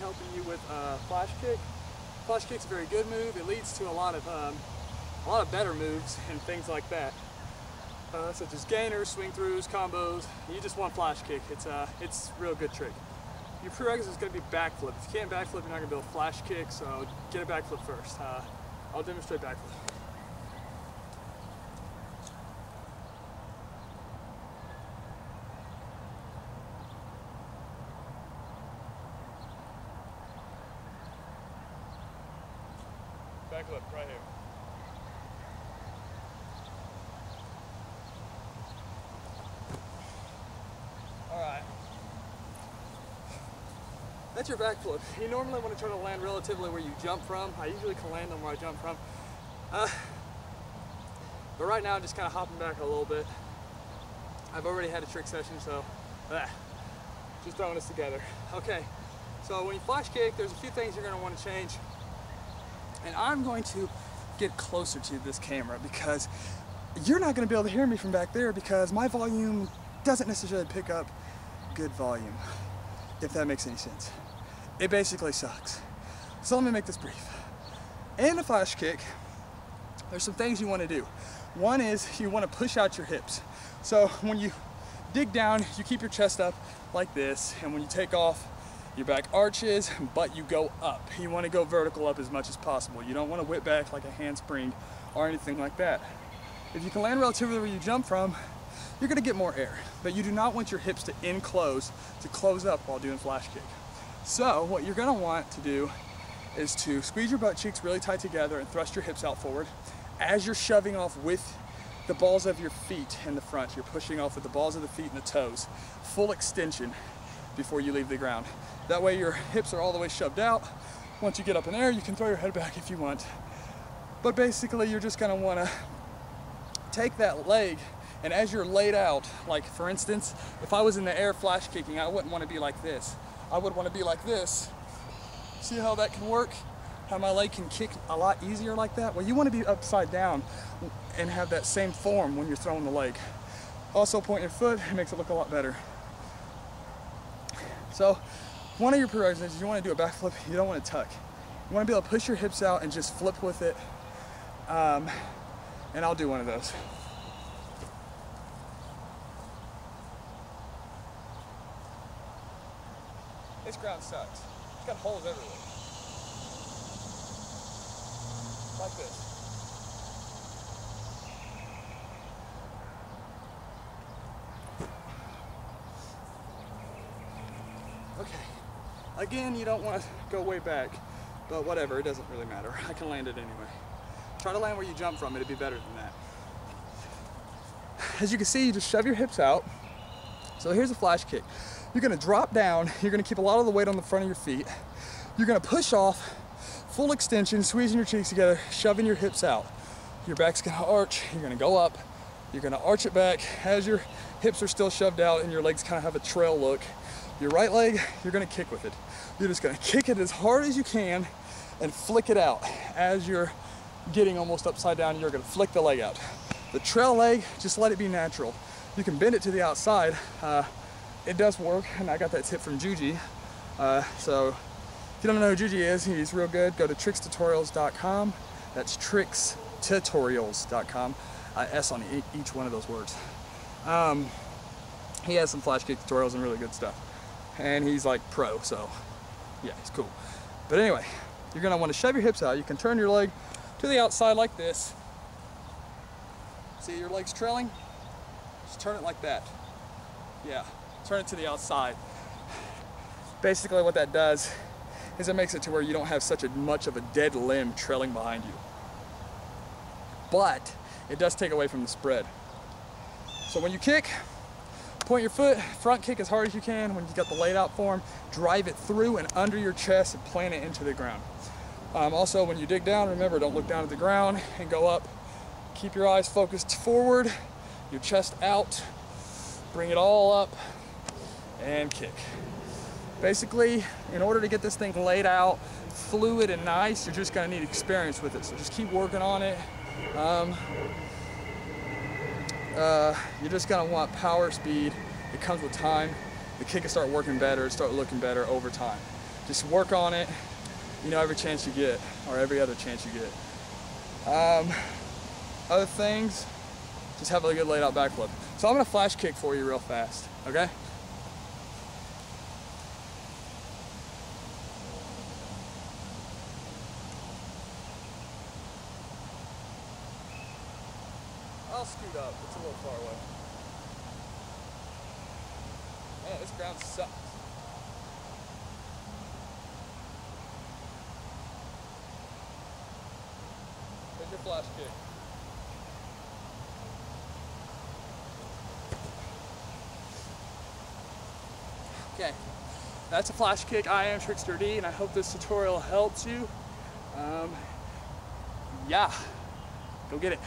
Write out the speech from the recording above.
helping you with flash kick. Flash kick's a very good move. It leads to a lot of better moves and things like that, such as gainers, swing throughs, combos. You just want flash kick. It's a real good trick. Your prerequisite is going to be backflip. If you can't backflip, you're not going to be able to flash kick. So get a backflip first. I'll demonstrate backflip. Backflip right here. Alright. That's your backflip. You normally want to try to land relatively where you jump from. I usually can land them where I jump from. But right now I'm just kind of hopping back a little bit. I've already had a trick session, so just throwing this together. Okay, so when you flash kick, there's a few things you're going to want to change. And I'm going to get closer to this camera because you're not going to be able to hear me from back there because my volume doesn't necessarily pick up good volume, if that makes any sense. It basically sucks. So let me make this brief. In a flash kick, there's some things you want to do. One is you want to push out your hips. So when you dig down, you keep your chest up like this, and when you take off, your back arches, but you go up. You want to go vertical up as much as possible. You don't want to whip back like a handspring or anything like that. If you can land relatively where you jump from, you're going to get more air, but you do not want your hips to enclose, to close up while doing flash kick. So what you're going to want to do is to squeeze your butt cheeks really tight together and thrust your hips out forward. As you're shoving off with the balls of your feet in the front, you're pushing off with the balls of the feet and the toes. Full extension before you leave the ground. That way your hips are all the way shoved out. Once you get up in air, you can throw your head back if you want. But basically, you're just gonna wanna take that leg, and as you're laid out, like for instance, if I was in the air flash kicking, I wouldn't wanna be like this. I would wanna be like this. See how that can work? How my leg can kick a lot easier like that? Well, you wanna be upside down and have that same form when you're throwing the leg. Also, point your foot, it makes it look a lot better. So, one of your prerequisites is you want to do a backflip, you don't want to tuck. You want to be able to push your hips out and just flip with it. And I'll do one of those. This ground sucks. It's got holes everywhere. Like this. Okay. Again, you don't want to go way back, but whatever, it doesn't really matter. I can land it anyway. Try to land where you jump from, it'd be better than that. As you can see, you just shove your hips out. So here's a flash kick. You're gonna drop down, you're gonna keep a lot of the weight on the front of your feet. You're gonna push off, full extension, squeezing your cheeks together, shoving your hips out. Your back's gonna arch, you're gonna go up, you're gonna arch it back as your hips are still shoved out and your legs kind of have a trail look. Your right leg, you're gonna kick with it. You're just gonna kick it as hard as you can and flick it out. As you're getting almost upside down, you're gonna flick the leg out. The trail leg, just let it be natural. You can bend it to the outside. It does work, and I got that tip from Juji. So if you don't know who Juji is, he's real good. Go to trickstutorials.com. That's trickstutorials.com. S on each one of those words. He has some flash kick tutorials and really good stuff. And he's like pro, so yeah, he's cool. But anyway, you're gonna wanna shove your hips out. You can turn your leg to the outside like this. See your legs trailing? Just turn it like that. Yeah, turn it to the outside. Basically what that does is it makes it to where you don't have such much of a dead limb trailing behind you. But it does take away from the spread. So when you kick, point your foot, front kick as hard as you can. When you got the laid out form, drive it through and under your chest and plant it into the ground. Also, when you dig down, remember, don't look down at the ground and go up. Keep your eyes focused forward, your chest out, bring it all up, and kick. Basically, in order to get this thing laid out, fluid and nice, you're just gonna need experience with it. So just keep working on it. You're just gonna want power, speed. It comes with time. The kick will start working better, start looking better over time. Just work on it, you know, every chance you get, or every other chance you get. Other things, just have a good laid out backflip. So I'm gonna flash kick for you real fast, okay? I'll scoot up, it's a little far away. Man, this ground sucks. Here's your flash kick. Okay, that's a flash kick. I am Trickster D, and I hope this tutorial helps you. Yeah, go get it.